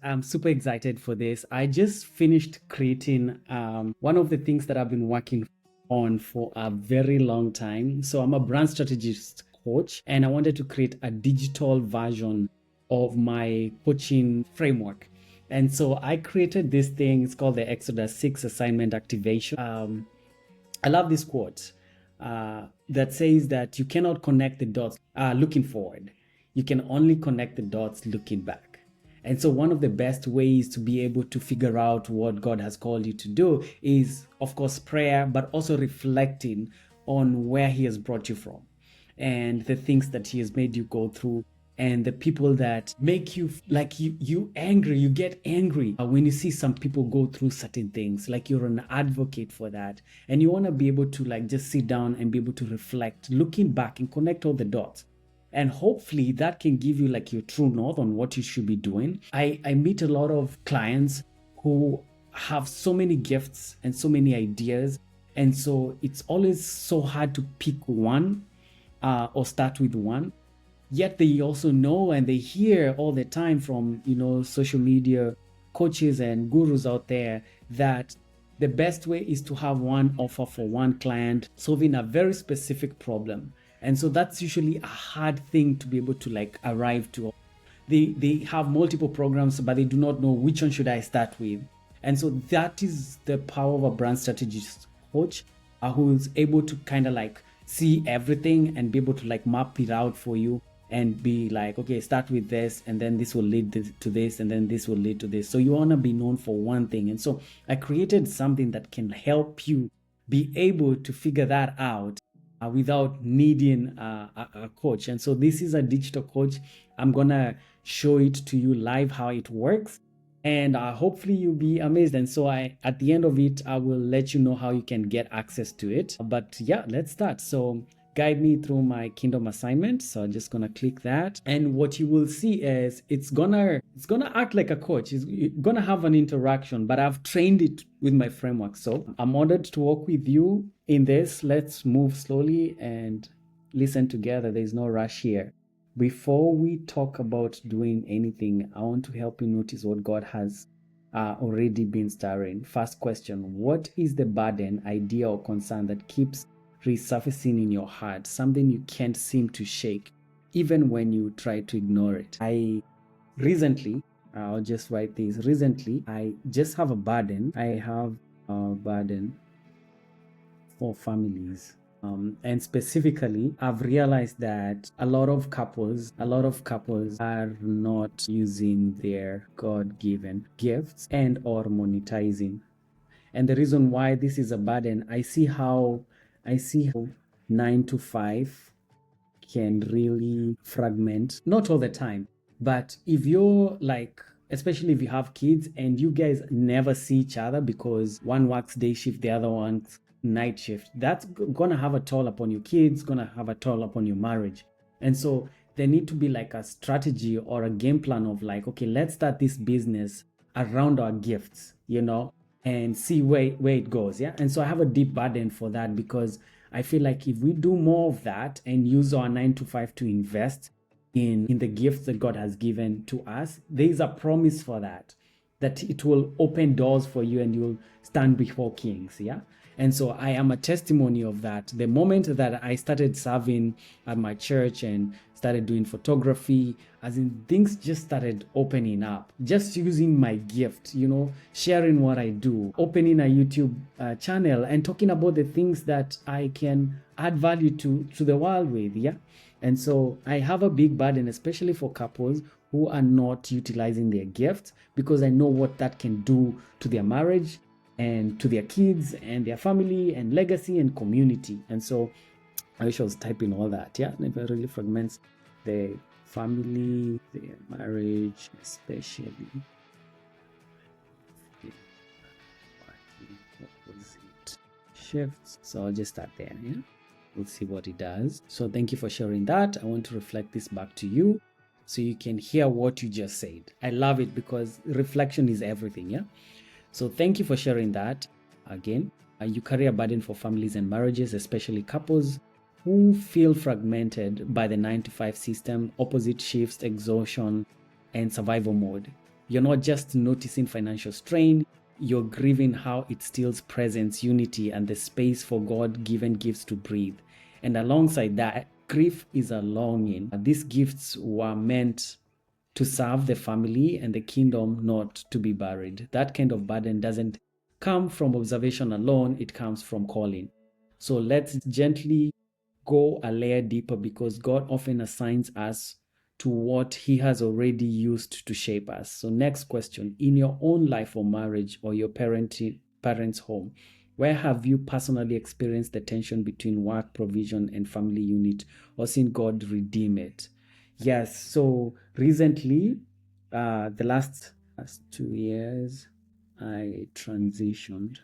I'm super excited for this. I just finished creating one of the things that I've been working on for a very long time. So I'm a brand strategist coach, and I wanted to create a digital version of my coaching framework. And so I created this thing. It's called the Exodus 6 assignment activation. I love this quote that says that you cannot connect the dots looking forward. You can only connect the dots looking back. And so one of the best ways to be able to figure out what God has called you to do is, of course, prayer, but also reflecting on where He has brought you from and the things that He has made you go through and the people that make you like you angry. You get angry when you see some people go through certain things, like you're an advocate for that, and you want to be able to like just sit down and be able to reflect, looking back and connect all the dots. And hopefully that can give you like your true north on what you should be doing. I meet a lot of clients who have so many gifts and so many ideas, and so it's always so hard to pick one or start with one. Yet they also know and they hear all the time from social media coaches and gurus out there that the best way is to have one offer for one client solving a very specific problem. And so that's usually a hard thing to be able to like arrive to. They have multiple programs, but they do not know which one should I start with. And so that is the power of a brand strategist coach who is able to kind of like see everything and be able to like map it out for you and be like, okay, start with this, and then this will lead to this, and then this will lead to this. So you want to be known for one thing. And so I created something that can help you be able to figure that out without needing a coach. And so this is a digital coach. I'm going to show it to you live how it works. And hopefully you'll be amazed. And so at the end of it, I will let you know how you can get access to it. But yeah, let's start. So guide me through my kingdom assignment. So I'm just gonna click that, and what you will see is it's gonna act like a coach. It's gonna have an interaction, but I've trained it with my framework. So I'm honored to work with you in this. Let's move slowly and listen together. There's no rush here. Before we talk about doing anything, I want to help you notice what God has already been stirring. First question: what is the burden, idea, or concern that keeps resurfacing in your heart, something you can't seem to shake, even when you try to ignore it? I'll just write this. Recently, I just have a burden. I have a burden for families. And specifically, I've realized that a lot of couples are not using their God-given gifts and or monetizing. And the reason why this is a burden, I see how 9 to 5 can really fragment, not all the time, but if you're like, especially if you have kids and you guys never see each other because one works day shift, the other one's night shift, that's gonna have a toll upon your kids, gonna have a toll upon your marriage. And so there need to be like a strategy or a game plan of like, okay, let's start this business around our gifts, and see where it goes. Yeah. And so I have a deep burden for that, because I feel like if we do more of that and use our 9 to 5 to invest in the gifts that God has given to us, there is a promise for that it will open doors for you and you'll stand before kings. Yeah. And so I am a testimony of that. The moment that I started serving at my church and started doing photography, as in things just started opening up, just using my gift, sharing what I do, opening a YouTube channel and talking about the things that I can add value to the world with. Yeah. And so I have a big burden, especially for couples who are not utilizing their gifts, because I know what that can do to their marriage and to their kids and their family and legacy and community. And so I wish I was typing all that. Yeah, and it really fragments the family, the marriage, especially. Opposite shifts. So I'll just start there. Yeah, we'll see what it does. So thank you for sharing that. I want to reflect this back to you so you can hear what you just said. I love it because reflection is everything. Yeah. So thank you for sharing that. Again, you carry a burden for families and marriages, especially couples who feel fragmented by the 9 to 5 system, opposite shifts, exhaustion, and survival mode. You're not just noticing financial strain, you're grieving how it steals presence, unity, and the space for God-given gifts to breathe. And alongside that, grief is a longing. These gifts were meant to serve the family and the kingdom, not to be buried. That kind of burden doesn't come from observation alone, it comes from calling. So let's gently go a layer deeper, because God often assigns us to what He has already used to shape us. So next question, in your own life or marriage or your parents' home, where have you personally experienced the tension between work, provision, and family unit, or seen God redeem it? Yes, so recently, the last 2 years, I transitioned.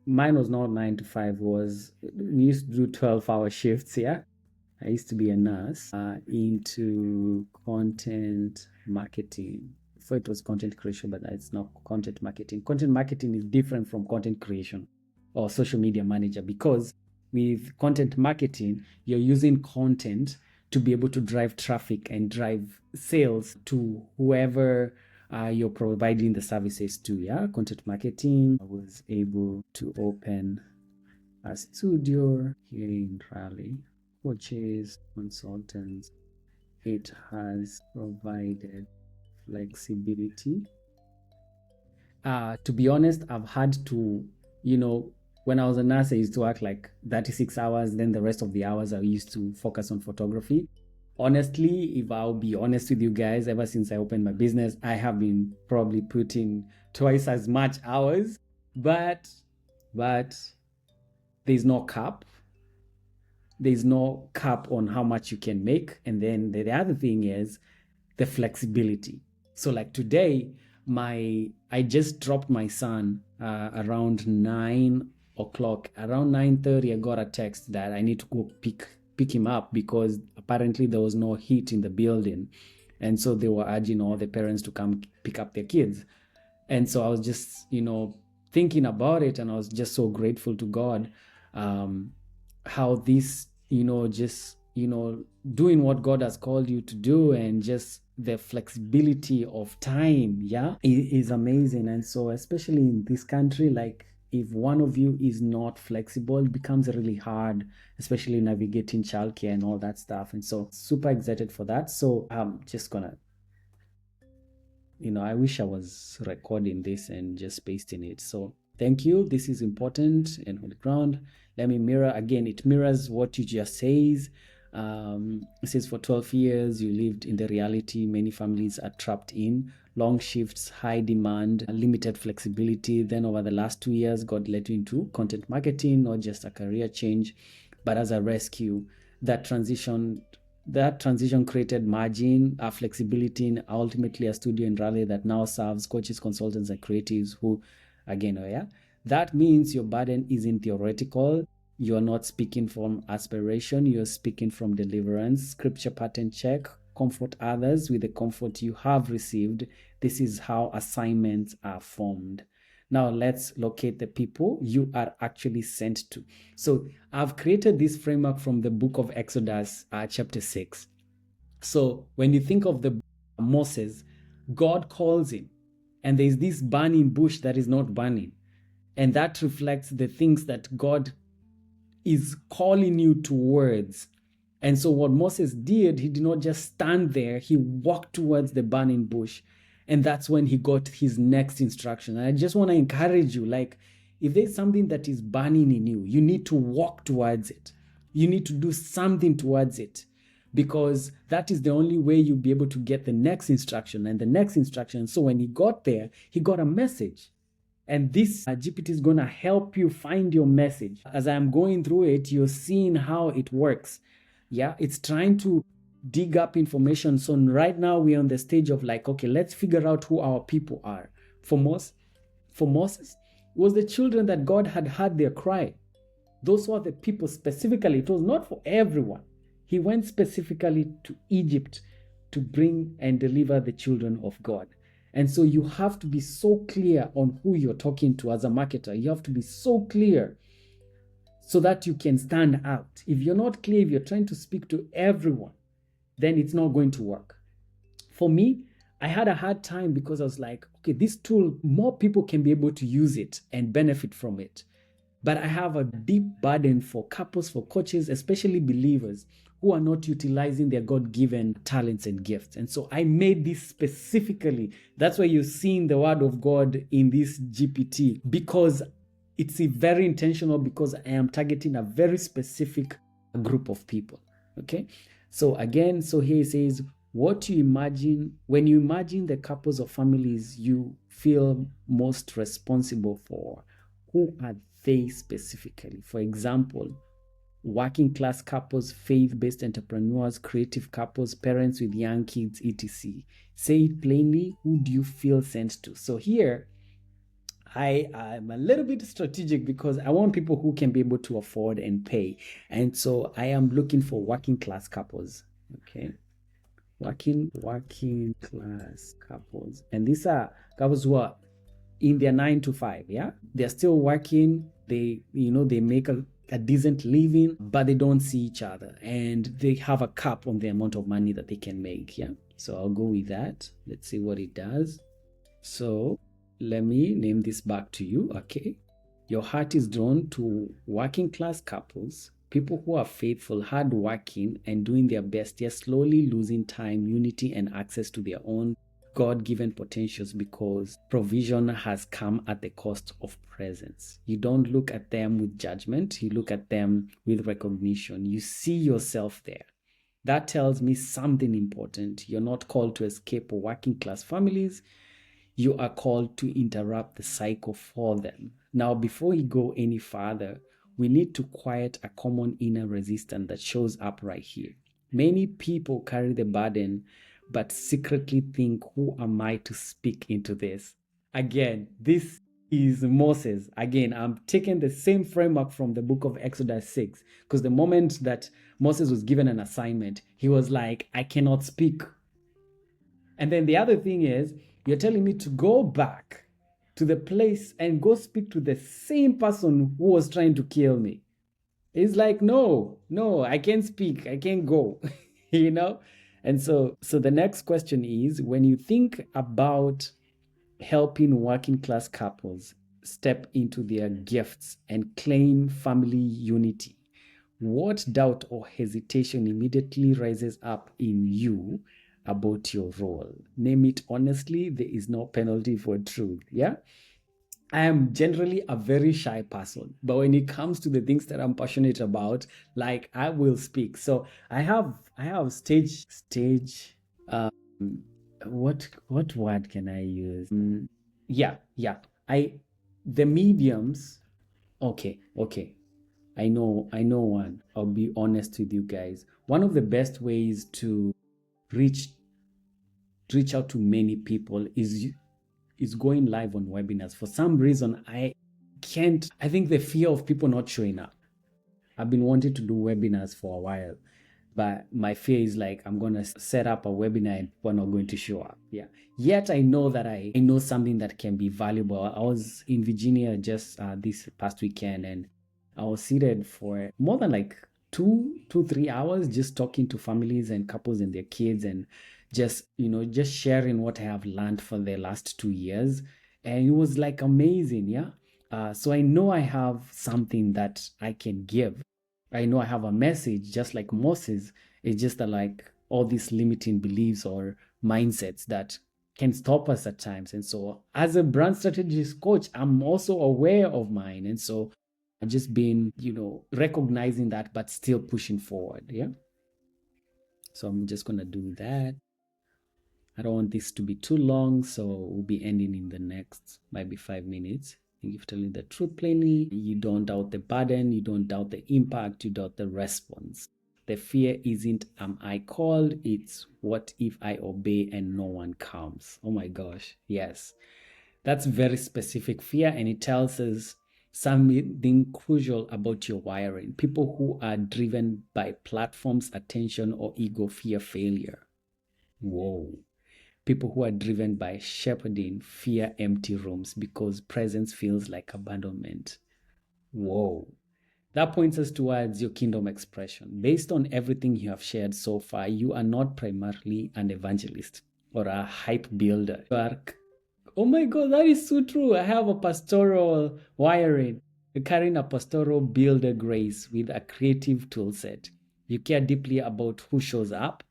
Mine was not 9 to 5, was we used to do 12-hour shifts, yeah? I used to be a nurse into content marketing. Before it was content creation, but it's not content marketing. Content marketing is different from content creation or social media manager, because with content marketing, you're using content to be able to drive traffic and drive sales to whoever you're providing the services to. Yeah, content marketing. I was able to open a studio here in Raleigh, coaches, consultants. It has provided flexibility. To be honest, I've had to, when I was a nurse, I used to work like 36 hours. Then the rest of the hours I used to focus on photography. Honestly, if I'll be honest with you guys, ever since I opened my business, I have been probably putting twice as much hours, but there's no cap. There's no cap on how much you can make. And then the other thing is the flexibility. So like today, I just dropped my son around 9 o'clock. Around 9:30, I got a text that I need to go pick him up, because apparently there was no heat in the building. And so they were urging all the parents to come pick up their kids. And so I was just, thinking about it, and I was just so grateful to God, how this, doing what God has called you to do, and just the flexibility of time, yeah, is amazing. And so especially in this country, like if one of you is not flexible, it becomes really hard, especially navigating childcare and all that stuff. And so super excited for that. So I'm just gonna, I wish I was recording this and just pasting it. So thank you. This is important and on the ground. Let me mirror again. It mirrors what you just says. It says for 12 years, you lived in the reality many families are trapped in. Long shifts, high demand, limited flexibility. Then over the last 2 years, God led you into content marketing, not just a career change, but as a rescue. That transition created margin, flexibility, and ultimately a studio in Raleigh that now serves coaches, consultants, and creatives who, again, that means your burden isn't theoretical. You're not speaking from aspiration, you're speaking from deliverance. Scripture pattern check. Comfort others with the comfort you have received. This is how assignments are formed. Now let's locate the people you are actually sent to. So I've created this framework from the book of Exodus, chapter 6. So when you think of the Moses, God calls him, and there's this burning bush that is not burning. And that reflects the things that God is calling you towards. And so what Moses did, he did not just stand there, he walked towards the burning bush. And that's when he got his next instruction. And I just want to encourage you, like, if there's something that is burning in you, you need to walk towards it. You need to do something towards it, because that is the only way you'll be able to get the next instruction and the next instruction. So when he got there, he got a message. And this GPT is going to help you find your message. As I'm going through it, you're seeing how it works. Yeah, it's trying to dig up information. So right now we're on the stage of like, okay, let's figure out who our people are. For Moses, it was the children that God had heard their cry. Those were the people specifically. It was not for everyone. He went specifically to Egypt to bring and deliver the children of God. And so you have to be so clear on who you're talking to as a marketer. You have to be so clear so that you can stand out. If you're not clear, if you're trying to speak to everyone, then it's not going to work. For me, I had a hard time because I was like, okay, this tool, more people can be able to use it and benefit from it. But I have a deep burden for couples, for coaches, especially believers who are not utilizing their God given talents and gifts. And so I made this specifically. That's why you're seeing the word of God in this GPT, because it's very intentional, because I am targeting a very specific group of people. Okay. So again, so here it says, what you imagine when you imagine the couples or families you feel most responsible for, who are they specifically? For example, working class couples, faith-based entrepreneurs, creative couples, parents with young kids, etc. Say it plainly, who do you feel sent to? So here I am a little bit strategic because I want people who can be able to afford and pay. And so I am looking for working class couples. Okay. Working class couples. And these are couples who are in their 9 to 5. Yeah. They're still working. They make a decent living, but they don't see each other. And they have a cap on the amount of money that they can make. Yeah. So I'll go with that. Let's see what it does. So let me name this back to you. Okay. Your heart is drawn to working class couples, people who are faithful, hardworking, and doing their best, yet slowly losing time, unity, and access to their own God given potentials because provision has come at the cost of presence. You don't look at them with judgment, you look at them with recognition. You see yourself there. That tells me something important. You're not called to escape working class families. You are called to interrupt the cycle for them. Now, before we go any further, we need to quiet a common inner resistance that shows up right here. Many people carry the burden, but secretly think, who am I to speak into this? Again, this is Moses. Again, I'm taking the same framework from the book of Exodus 6, because the moment that Moses was given an assignment, he was like, I cannot speak. And then the other thing is, you're telling me to go back to the place and go speak to the same person who was trying to kill me. It's like, no, I can't speak. I can't go, you know? And so the next question is, when you think about helping working class couples step into their gifts and claim family unity, what doubt or hesitation immediately rises up in you about your role? Name it honestly. There is no penalty for truth. Yeah. I am generally a very shy person, but when it comes to the things that I'm passionate about, like, I will speak. So I have stage. Um, what word can I use? Yeah. I the mediums. Okay. I know one. I'll be honest with you guys. One of the best ways to reach out to many people is going live on webinars. For some reason, I think the fear of people not showing up. I've been wanting to do webinars for a while, but my fear is like, I'm going to set up a webinar and people are not going to show up. Yeah. Yet I know that I know something that can be valuable. I was in Virginia just this past weekend, and I was seated for more than like 3 hours just talking to families and couples and their kids, and just sharing what I have learned for the last 2 years. And it was like amazing. Yeah. So I know I have something that I can give. I know I have a message, just like Moses. It's just that, like, all these limiting beliefs or mindsets that can stop us at times. And so as a brand strategist coach, I'm also aware of mine. And so I've just been, recognizing that, but still pushing forward. Yeah. So I'm just going to do that. I don't want this to be too long, so we'll be ending in the next maybe 5 minutes. Thank you for telling the truth plainly. You don't doubt the burden, you don't doubt the impact, you doubt the response. The fear isn't, am I called? It's, what if I obey and no one comes? Oh my gosh, yes. That's very specific fear, and it tells us something crucial about your wiring. People who are driven by platforms, attention, or ego fear failure. Whoa. People who are driven by shepherding fear empty rooms because presence feels like abandonment. Whoa. That points us towards your kingdom expression. Based on everything you have shared so far, you are not primarily an evangelist. or a hype builder. Oh my God, that is so true. I have a pastoral wiring. You're carrying a pastoral builder grace with a creative tool set. You care deeply about who shows up,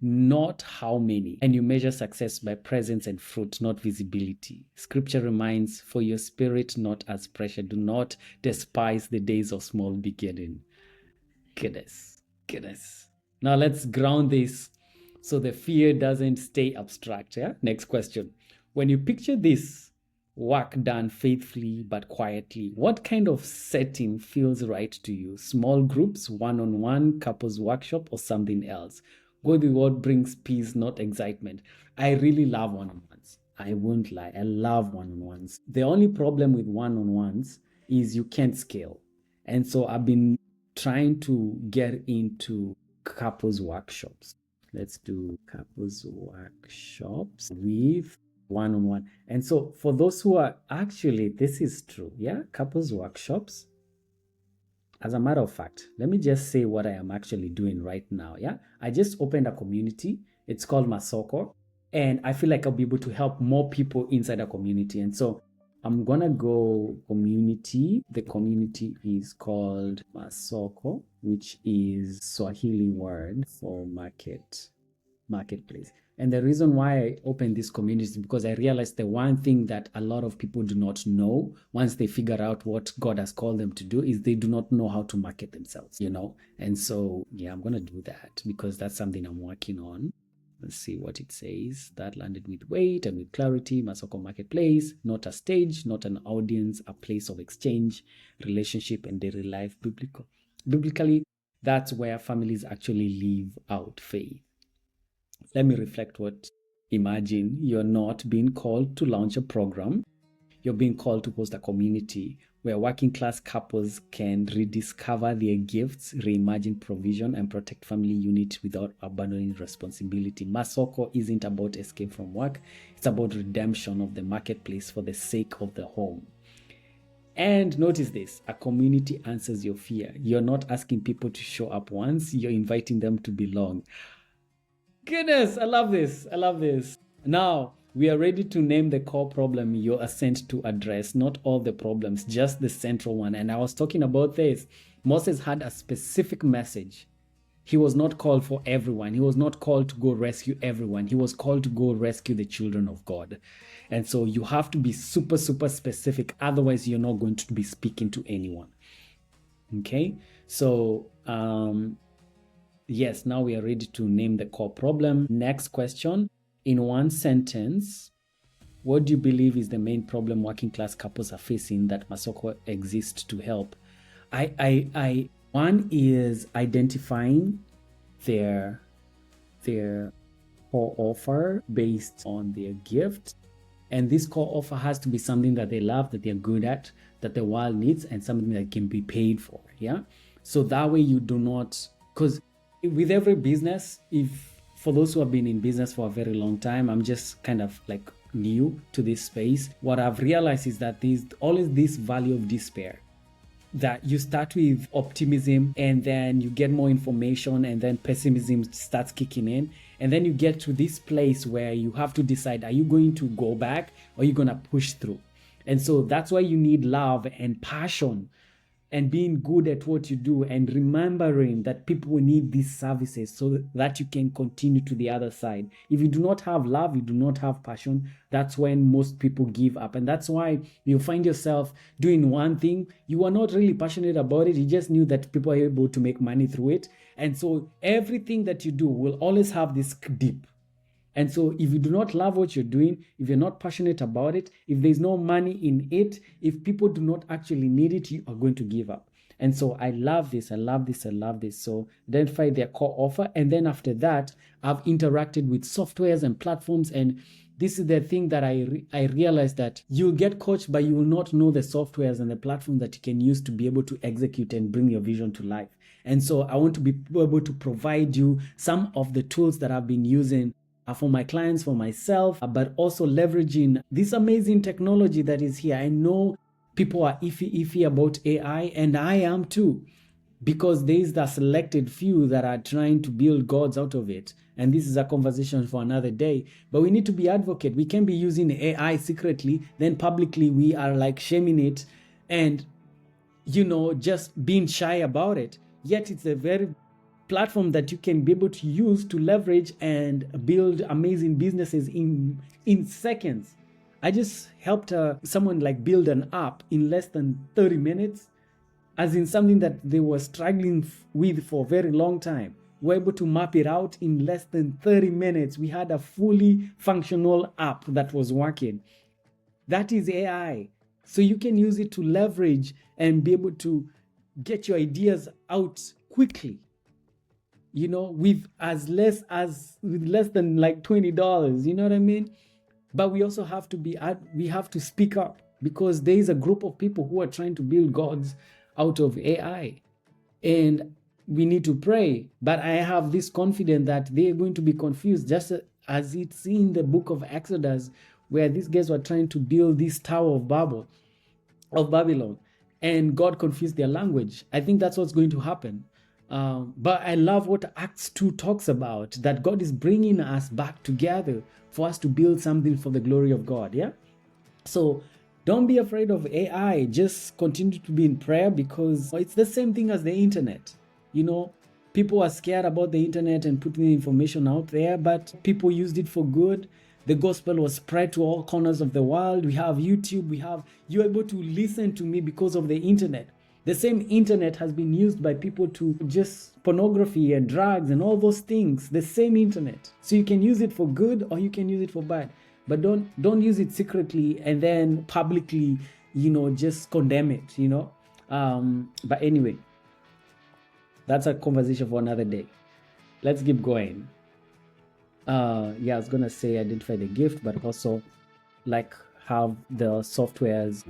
not how many. And you measure success by presence and fruit, not visibility. Scripture reminds, for your spirit, not as pressure. Do not despise the days of small beginning. Goodness. Now let's ground this so the fear doesn't stay abstract. Yeah. Next question. When you picture this work done faithfully but quietly, what kind of setting feels right to you? Small groups, one-on-one, couples workshop, or something else? Go with what brings peace, not excitement. I really love one-on-ones. I won't lie. I love one-on-ones. The only problem with one-on-ones is you can't scale. And so I've been trying to get into couples workshops. Let's do couples workshops with one-on-one. And so for those who are actually, this is true. Yeah. Couples workshops. As a matter of fact, let me just say what I am actually doing right now. Yeah. I just opened a community. It's called Masoko. And I feel like I'll be able to help more people inside a community. And so I'm gonna go community. The community is called Masoko, which is Swahili word for marketplace. And the reason why I opened this community is because I realized the one thing that a lot of people do not know once they figure out what God has called them to do is they do not know how to market themselves, And so, yeah, I'm gonna do that because that's something I'm working on. Let's see what it says. That landed with weight and with clarity. Masoko Marketplace, not a stage, not an audience, a place of exchange, relationship, and daily life. Biblically, that's where families actually live out faith. Let me reflect imagine you're not being called to launch a program. You're being called to host a community where working class couples can rediscover their gifts, reimagine provision, and protect family unity without abandoning responsibility. Masoko isn't about escape from work. It's about redemption of the marketplace for the sake of the home. And notice this, a community answers your fear. You're not asking people to show up once, you're inviting them to belong. Goodness, I love this. Now, we are ready to name the core problem you are sent to address, not all the problems, just the central one. And I was talking about this. Moses had a specific message. He was not called for everyone. He was not called to go rescue everyone. He was called to go rescue the children of God. And so you have to be super, super specific. Otherwise, you're not going to be speaking to anyone. Okay? So, yes, now we are ready to name the core problem. Next question. In one sentence, what do you believe is the main problem working class couples are facing that Masoko exists to help? One is identifying their core offer based on their gift. And this core offer has to be something that they love, that they're good at, that the world needs, and something that can be paid for. Yeah. So that way you do not, because with every business, for those who have been in business for a very long time, I'm just kind of like new to this space. What I've realized is that there's always this valley of despair, that you start with optimism and then you get more information and then pessimism starts kicking in. And then you get to this place where you have to decide, are you going to go back or are you going to push through? And so that's why you need love and passion and being good at what you do and remembering that people will need these services so that you can continue to the other side. If you do not have love, you do not have passion, that's when most people give up. And that's why you find yourself doing one thing. You are not really passionate about it. You just knew that people are able to make money through it. And so everything that you do will always have this dip. And so if you do not love what you're doing, if you're not passionate about it, if there's no money in it, if people do not actually need it, you are going to give up. And so I love this. So identify their core offer. And then after that, I've interacted with softwares and platforms. And this is the thing that I realized, that you'll get coached, but you will not know the softwares and the platforms that you can use to be able to execute and bring your vision to life. And so I want to be able to provide you some of the tools that I've been using for my clients, for myself, but also leveraging this amazing technology that is here. I know people are iffy about AI, and I am too. because there is the selected few that are trying to build gods out of it. And this is a conversation for another day. But we need to be advocate. We can't be using AI secretly, then publicly we are like shaming it and, just being shy about it. Yet it's a very platform that you can be able to use to leverage and build amazing businesses in seconds. I just helped someone like build an app in less than 30 minutes, as in something that they were struggling with for a very long time. We're able to map it out in less than 30 minutes. We had a fully functional app that was working. That is AI. So you can use it to leverage and be able to get your ideas out quickly, with less than like $20. You know what I mean? But we also have to speak up, because there is a group of people who are trying to build gods out of AI. And we need to pray. But I have this confidence that they are going to be confused, just as it's in the book of Exodus, where these guys were trying to build this Tower of Babylon, and God confused their language. I think that's what's going to happen. But I love what Acts 2 talks about, that God is bringing us back together for us to build something for the glory of God. Yeah. So don't be afraid of AI. Just continue to be in prayer, because it's the same thing as the internet. People are scared about the internet and putting the information out there, but people used it for good. The gospel was spread to all corners of the world. We have YouTube. You're able to listen to me because of the internet. The same internet has been used by people to just pornography and drugs and all those things. The same internet. So you can use it for good or you can use it for bad. But don't use it secretly and then publicly, just condemn it, But anyway, that's a conversation for another day. Let's keep going. I was gonna say identify the gift, but also like have the softwares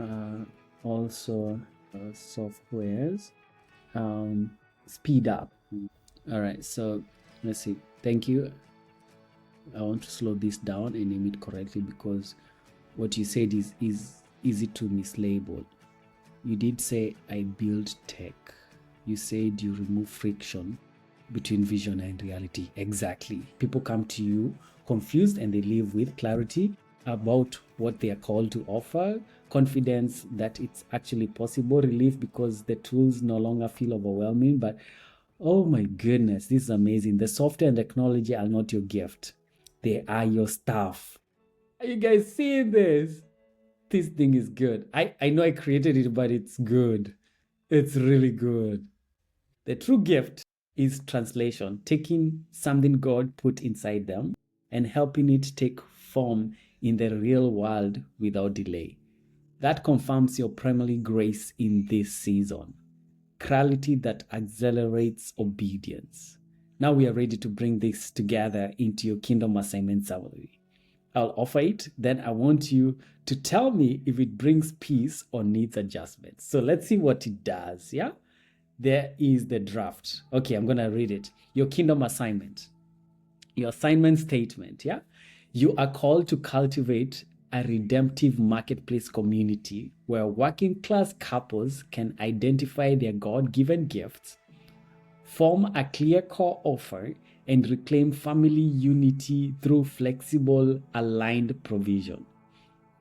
speed up. All right, so let's see. Thank you. I want to slow this down and name it correctly, because what you said is easy to mislabel. You did say I build tech. You said you remove friction between vision and reality. Exactly. People come to you confused and they leave with clarity about what they are called to offer, confidence that it's actually possible, relief because the tools no longer feel overwhelming. But oh my goodness, this is amazing. The software and technology are not your gift. They are your staff. Are you guys seeing this? This thing is good. I know I created it, but it's good. It's really good. The true gift is translation, taking something God put inside them and helping it take form in the real world without delay. That confirms your primary grace in this season. Clarity that accelerates obedience. Now we are ready to bring this together into your kingdom assignment summary. I'll offer it, then I want you to tell me if it brings peace or needs adjustments. So let's see what it does, yeah? There is the draft. Okay, I'm going to read it. Your kingdom assignment. Your assignment statement, yeah? You are called to cultivate a redemptive marketplace community where working class couples can identify their God-given gifts, form a clear core offer, and reclaim family unity through flexible, aligned provision.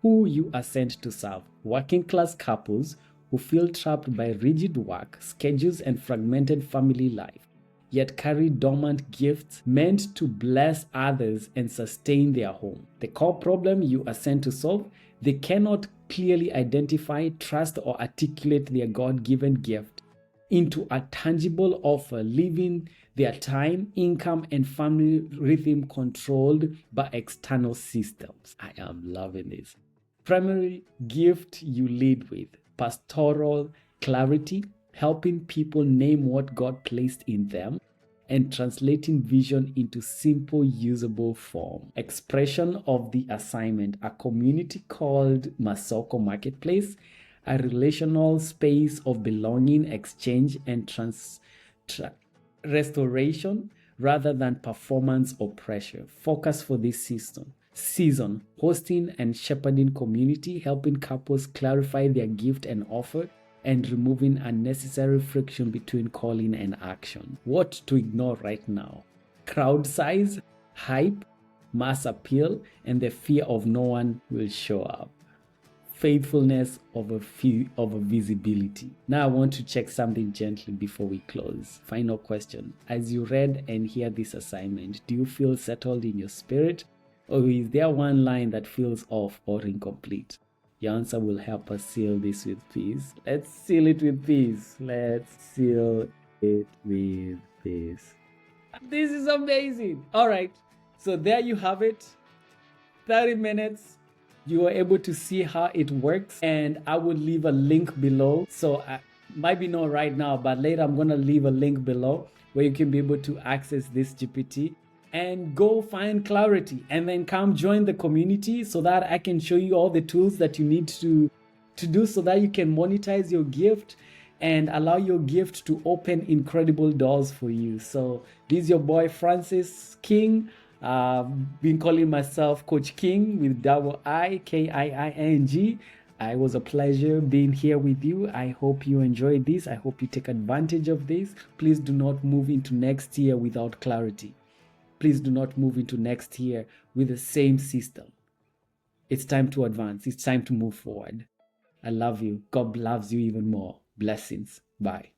Who you are sent to serve: working class couples who feel trapped by rigid work schedules and fragmented family life, yet carry dormant gifts meant to bless others and sustain their home. The core problem you are sent to solve: they cannot clearly identify, trust, or articulate their God-given gift into a tangible offer, leaving their time, income, and family rhythm controlled by external systems. I am loving this. Primary gift you lead with: pastoral clarity, helping people name what God placed in them and translating vision into simple, usable form. Expression of the assignment: a community called Masoko Marketplace, a relational space of belonging, exchange, and restoration rather than performance or pressure. Focus for this season: hosting and shepherding community, helping couples clarify their gift and offer, and removing unnecessary friction between calling and action. What to ignore right now? Crowd size, hype, mass appeal, and the fear of no one will show up. Faithfulness over visibility. Now I want to check something gently before we close. Final question. As you read and hear this assignment, do you feel settled in your spirit? Or is there one line that feels off or incomplete? Your answer will help us seal this with peace. Let's seal it with peace. Let's seal it with peace. This is amazing. All right. So there you have it. 30 minutes. You are able to see how it works. And I will leave a link below. So might be not right now, but later I'm going to leave a link below where you can be able to access this GPT and go find clarity, and then come join the community so that I can show you all the tools that you need to do so that you can monetize your gift and allow your gift to open incredible doors for you. So this is your boy Francis King. Been calling myself Coach King with double I, Kiing. It was a pleasure being here with you. I hope you enjoyed this. I hope you take advantage of this. Please do not move into next year without clarity. Please do not move into next year with the same system. It's time to advance. It's time to move forward. I love you. God loves you even more. Blessings. Bye.